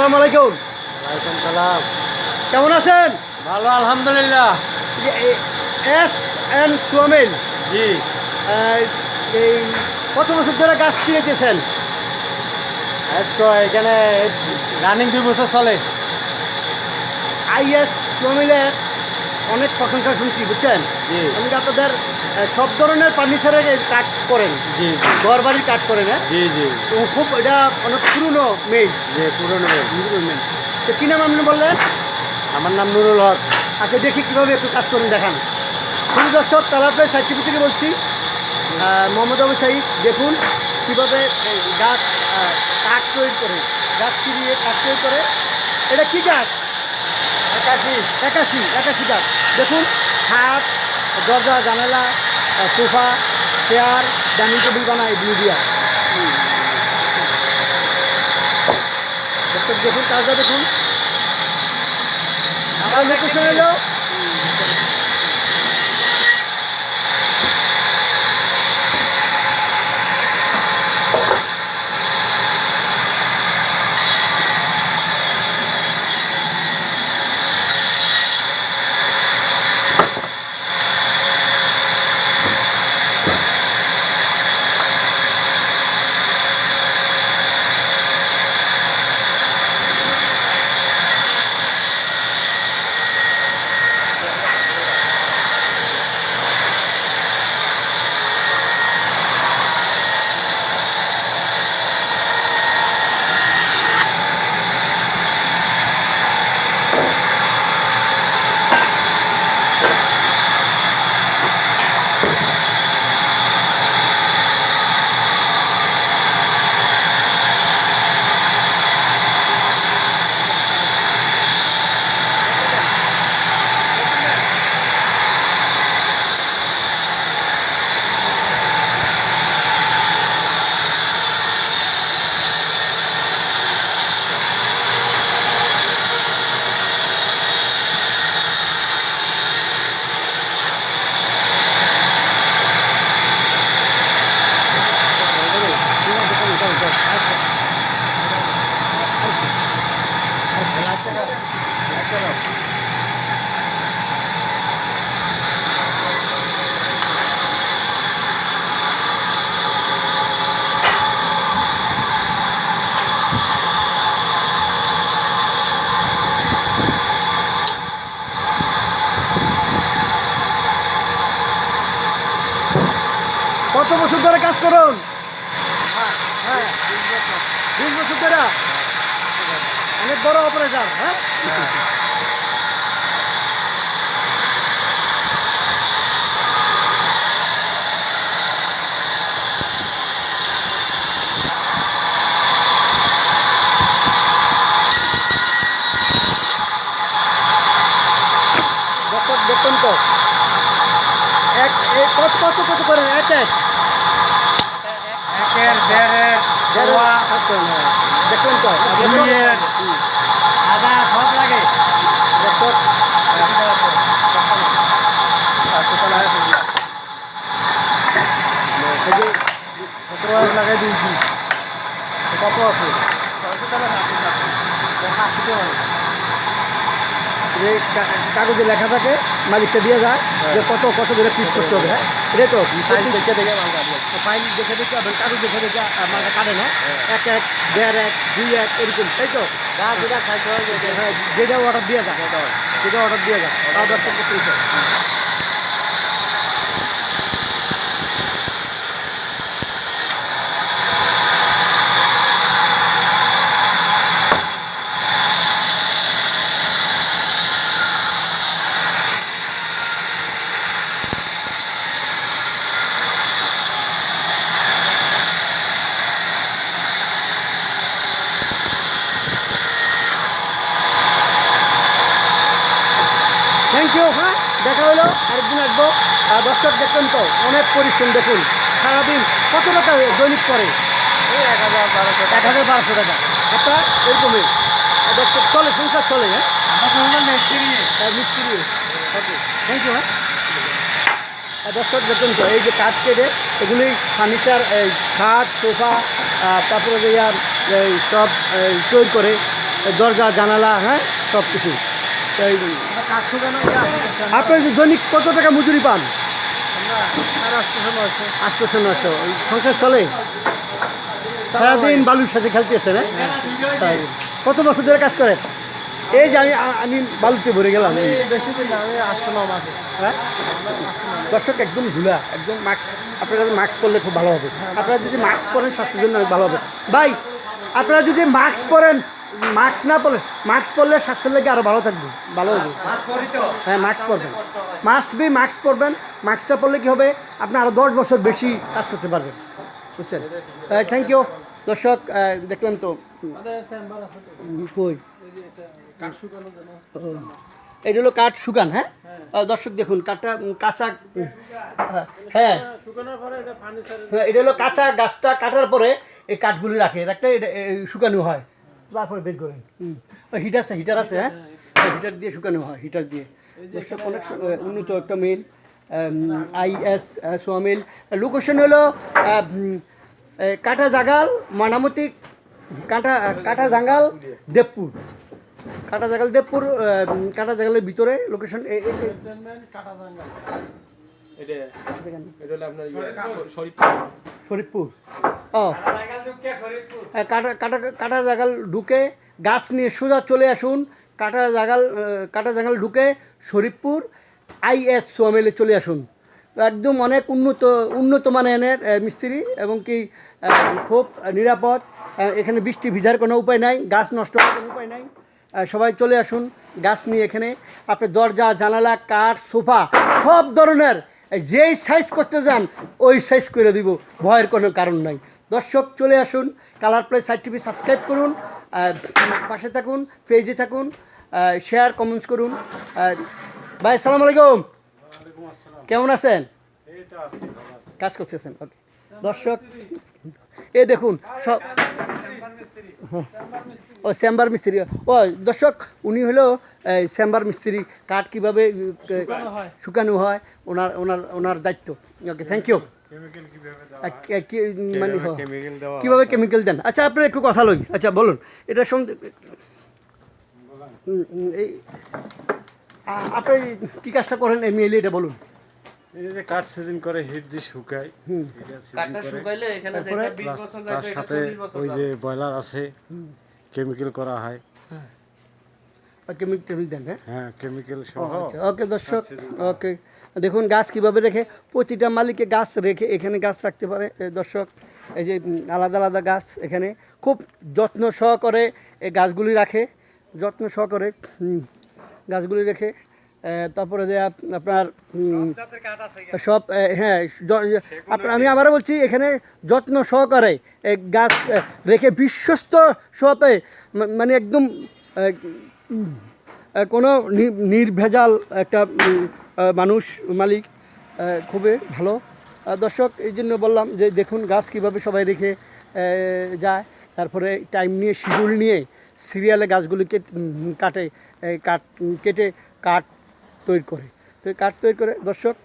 আসসালামু আলাইকুম। ওয়ালাইকুম সালাম। কেমন আছেন? ভালো আলহামদুলিল্লাহ। এস এন সোমেন, জি। এই কত বছর ধরে গাছ চিনেছেন? এখানে রানিং 2 বছর চলে। আইএস সোমেনের অনেক প্রশংসা শুনছি, বুঝছেন? জি। আমি আপনাদের সব ধরনের ফার্নিচারের কাজ করেন, জি ঘর বাড়ির কাজ করেন, হ্যাঁ? জি জি তো খুব এটা অনেক পুরনো মেয়ে। জি পুরনো মেয়ে। মেয়ে তো কী নাম আপনি বললেন? আমার নাম নুরুল হক। আচ্ছা, দেখি কীভাবে একটু কাজ করেন দেখান। শুধু দর্শক, তালাপের সার্টিফিকেট থেকে বলছি, মোহাম্মদ আবু সাইদ, দেখুন কীভাবে গাছ কাঠ তৈরি করে, গাছ চিরিয়ে কাঠ তৈরি করে। এটা কী গাছ? একাশি গাছ। দেখুন, খাট, দরজা, জানালা, সোফা, চেয়ার, ডাইনিং টেবিল বানায় এগুলো দিয়া। দেখুন কাজটা দেখুন। আবার লোকেশন এলো। কত বছর ধরে কাজ করুন? 20 বছর ধরে। অনেক বড় অপারেটর, হ্যাঁ? দেখুন তো, কত করেন? একের, দেড়ের, দেখুন তো, দুইয়ের, আদা সব লাগে। দেখুন লাগাই দিয়েছি। কত আছে? যে কাগজে লেখা থাকে, মালিকটা দিয়ে যায় যে কত ধরে পিস করতে হবে, হ্যাঁ? এটা তো ফাইল দেখে আপনার কাগজ দেখে মালটা কাটে না? 1 1, 1.5 1, 2 1 এরকম, তাই তো? হ্যাঁ, যেটা অর্ডার দিয়ে যায়, পাউডার থেকে তুলছে। থ্যাংক ইউ, হ্যাঁ, দেখা হলো, আরেকদিন আসবো। দর্শক দেখবেন তো, অনেক পরিশ্রম। দেখুন সারাদিন কত টাকা দৈনিক করে? 1000-1200 টাকা। 1000-1200 টাকা একটা এরকমই। দর্শক চলে, সংসার চলে, হ্যাঁ? মিস্ত্রি। থ্যাংক ইউ, হ্যাঁ। দর্শক দেখুন তো, এই যে কাঠ কেটে এগুলি ফার্নিচার, এই খাট, সোফা, তারপরে যে এই সব তৈরি করে। দরজা জানালা, হ্যাঁ, সব কিছু। তাই কাঠ শুকানো আপনার যে দৈনিক কত টাকা মজুরি পান? আমরা 800 800 সংসার চলে? সারাদিন বালুর সাথে খেলতেছে না? তাই কত বছর ধরে কাজ করেন? এই যে আমি বালুতে ভরে গেলাম। বেশি দিন না, আমি 8-9 মাসে। হ্যাঁ, দর্শক একদম ঝুলা, একদম মাস্ক। আপনারা মাস্ক পরলে খুব ভালো হবে। আপনারা যদি মাস্ক পরেন স্বাস্থ্যের জন্য অনেক ভালো হবে। ভাই, আপনারা যদি মাস্ক পরেন, মাস্ক না পরলে, মাস্ক পরলে স্বাস্থ্যের লেগে আরও ভালো থাকবে, ভালো হবে। হ্যাঁ, মাস্ক পরবেন, মাস্ক পরবেন। মাস্কটা পরলে কী হবে, আপনি আরও 10 বছর বেশি কাজ করতে পারবেন, বুঝছেন? Thank you. দর্শক দেখলেন তো কই এটা হলো কাঠ শুকান। হ্যাঁ, দর্শক দেখুন কাঠটা কাঁচা। হ্যাঁ, এটা হলো কাঁচা গাছটা কাটার পরে এই কাঠগুলি রাখতে এটা শুকানো হয়, তারপরে বের করেন। হিটার আছে। হ্যাঁ, হিটার দিয়ে শুকানো হয়, হিটার দিয়ে। দর্শক অনেক উন্নত একটা মিল, IS সোয়ামিল। লোকেশন হলো কাটা জাগাল, ময়নামতি, কাটা জাঙ্গাল, দেবপুর। কাটা জাগাল দেবপুর, কাটা জাগালের ভিতরে লোকেশন। শরীফপুর। ও, কাটা জাগাল ঢুকে গাছ নিয়ে সোজা চলে আসুন। কাটা জাগাল ঢুকে শরীফপুর IS সোয়ামিলে চলে আসুন। একদম অনেক উন্নত মানের মিস্ত্রি, এবং কি খুব নিরাপদ। এখানে বৃষ্টি ভিজার কোনো উপায় নাই, গাছ নষ্ট হওয়ার কোনো উপায় নাই। সবাই চলে আসুন গাছ নিয়ে এখানে। আপনি দরজা জানালা কাঠ সোফা সব ধরনের যেই সাইজ করতে যান ওই সাইজ করে দিব, ভয়ের কোনো কারণ নাই। দর্শক চলে আসুন, colour play site TV subscribe করুন, পাশে থাকুন, পেজে থাকুন, শেয়ার কমেন্টস করুন। ভাই আসসালামু আলাইকুম, কেমন আছেন? কাজ করতেছেন? ওকে। দর্শক এ দেখুন সব, ও চেম্বার মিস্ত্রি। ও দর্শক, উনি হলো চেম্বার মিস্ত্রি। কাঠ কীভাবে শুকানো হয় ওনার দায়িত্ব। ওকে, থ্যাংক ইউ। মানে কীভাবে কেমিক্যাল দেন? আচ্ছা, আপনার একটু কথা লই। আচ্ছা বলুন, এটার সঙ্গে এই আপনি কী কাজটা করেন এমনি, এটা বলুন। এই যে কাঠ সিজন করে হিট দিয়ে শুকায়, কাঠটা শুকাইলে এখানে যেটা 20 বছর তার যাবে, এটা সাথে 40 বছর ওই যাবে। যে বয়লার আছে, কেমিক্যাল করা হয়। কেমিক্যাল দেন? হ্যাঁ, হ্যাঁ, কেমিক্যাল সহ। ওকে দর্শক, ওকে দেখুন গাছ কীভাবে রেখে, প্রতিটা মালিকে গাছ রেখে এখানে গাছ রাখতে পারে। দর্শক এই যে আলাদা আলাদা গাছ এখানে খুব যত্ন সহকারে এই গাছগুলি রাখে, যত্ন সহকারে গাছগুলি রেখে। তারপরে যে আপনার সব, হ্যাঁ, আমি আবারও বলছি, এখানে যত্ন সহকারে গাছ রেখে বিশ্বস্ত সহতে, মানে একদম কোনো নির্ভেজাল একটা মানুষ মালিক, খুবই ভালো। দর্শক এই জন্য বললাম যে দেখুন গাছ কীভাবে সবাই রেখে যায়, তারপরে টাইম নিয়ে শিডিউল নিয়ে সিরিয়ালে গাছগুলিকে কেটে কাঠ তৈরি করে। তো কাঠ তৈরি করে দর্শক